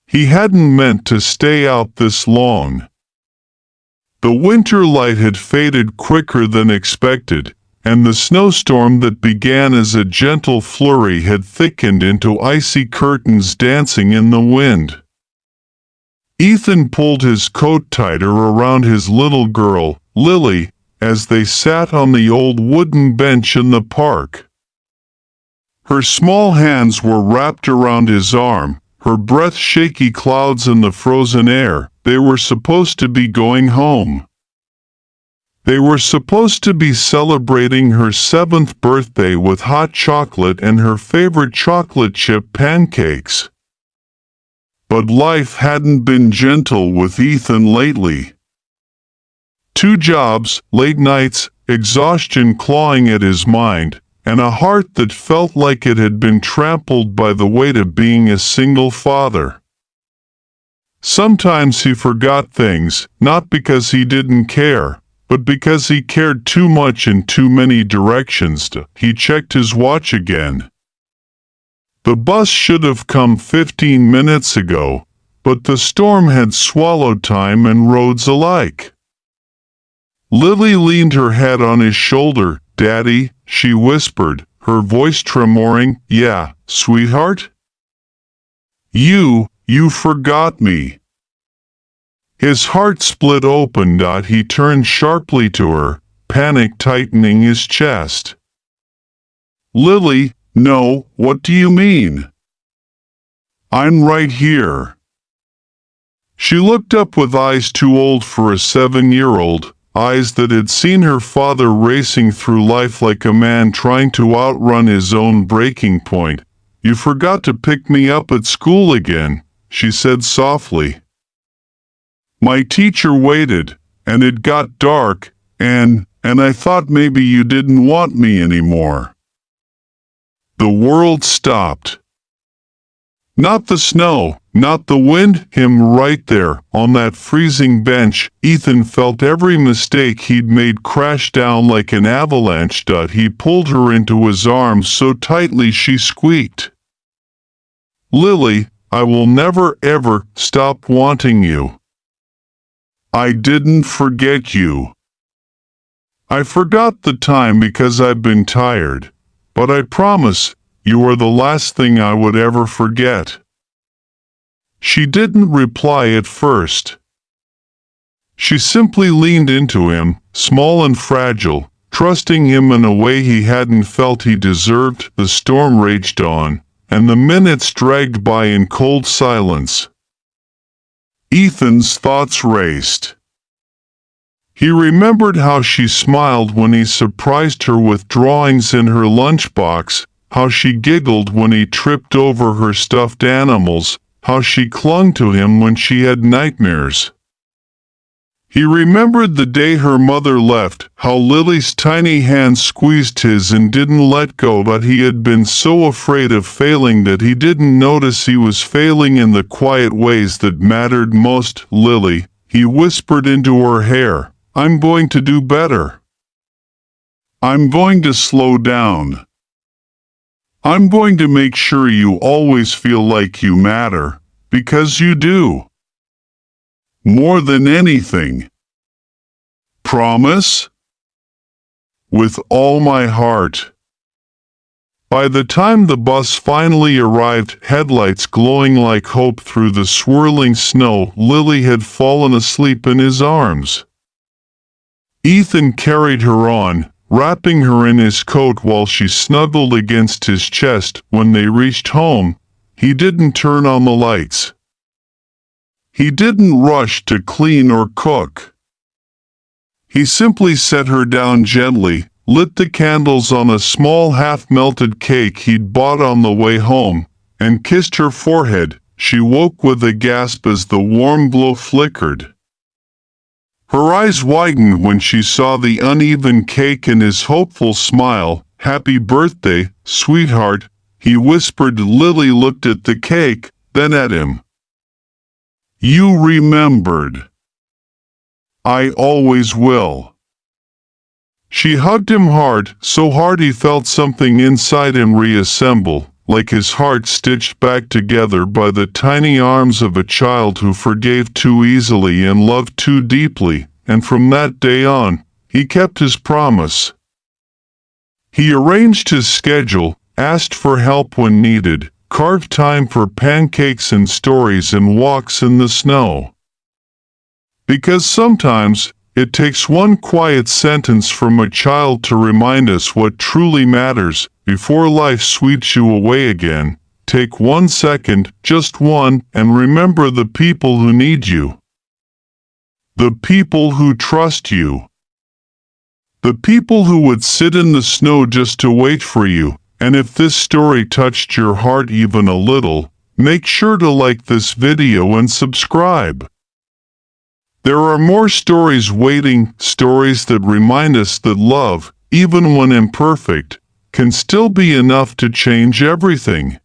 He hadn't meant to stay out this long. The winter light had faded quicker than expected, and the snowstorm that began as a gentle flurry had thickened into icy curtains dancing in the wind. Ethan pulled his coat tighter around his little girl, Lily, as they sat on the old wooden bench in the park. Her small hands were wrapped around his arm, her breath shaky clouds in the frozen air. They were supposed to be going home. They were supposed to be celebrating her 7th birthday with hot chocolate and her favorite chocolate chip pancakes. But life hadn't been gentle with Ethan lately. 2 jobs, late nights, exhaustion clawing at his mind, and a heart that felt like it had been trampled by the weight of being a single father. Sometimes he forgot things, not because he didn't care, but because he cared too much in too many directions. He checked his watch again. The bus should have come 15 minutes ago, but the storm had swallowed time and roads alike. Lily leaned her head on his shoulder. "Daddy," she whispered, her voice tremoring. "Yeah, sweetheart? You forgot me." His heart split open. He turned sharply to her, panic tightening his chest. "Lily, no, what do you mean? I'm right here." She looked up with eyes too old for a 7-year-old, eyes that had seen her father racing through life like a man trying to outrun his own breaking point. "You forgot to pick me up at school again," she said softly. "My teacher waited, and it got dark, and I thought maybe you didn't want me anymore." The world stopped. Not the snow, not the wind, him right there, on that freezing bench. Ethan felt every mistake he'd made crash down like an avalanche. He pulled her into his arms so tightly she squeaked. "Lily, I will never ever stop wanting you. I didn't forget you. I forgot the time because I've been tired, but I promise you are the last thing I would ever forget." She didn't reply at first. She simply leaned into him, small and fragile, trusting him in a way he hadn't felt he deserved. The storm raged on, and the minutes dragged by in cold silence. Ethan's thoughts raced. He remembered how she smiled when he surprised her with drawings in her lunchbox, how she giggled when he tripped over her stuffed animals, how she clung to him when she had nightmares. He remembered the day her mother left, how Lily's tiny hand squeezed his and didn't let go, but he had been so afraid of failing that he didn't notice he was failing in the quiet ways that mattered most. "Lily," he whispered into her hair, "I'm going to do better. I'm going to slow down. I'm going to make sure you always feel like you matter, because you do. More than anything. Promise?" "With all my heart." By the time the bus finally arrived, headlights glowing like hope through the swirling snow, Lily had fallen asleep in his arms. Ethan carried her on, wrapping her in his coat while she snuggled against his chest. When they reached home, he didn't turn on the lights. He didn't rush to clean or cook. He simply set her down gently, lit the candles on a small half-melted cake he'd bought on the way home, and kissed her forehead. She woke with a gasp as the warm glow flickered. Her eyes widened when she saw the uneven cake and his hopeful smile. "Happy birthday, sweetheart," he whispered. Lily looked at the cake, then at him. "You remembered. I always will." She hugged him hard, so hard he felt something inside him reassemble. like his heart stitched back together by the tiny arms of a child who forgave too easily and loved too deeply, and from that day on, he kept his promise. He arranged his schedule, asked for help when needed, carved time for pancakes and stories and walks in the snow. Because sometimes, it takes one quiet sentence from a child to remind us what truly matters. Before life sweeps you away again, take 1 second, just one, and remember the people who need you. The people who trust you. The people who would sit in the snow just to wait for you. And if this story touched your heart even a little, make sure to like this video and subscribe. There are more stories waiting, stories that remind us that love, even when imperfect, can still be enough to change everything.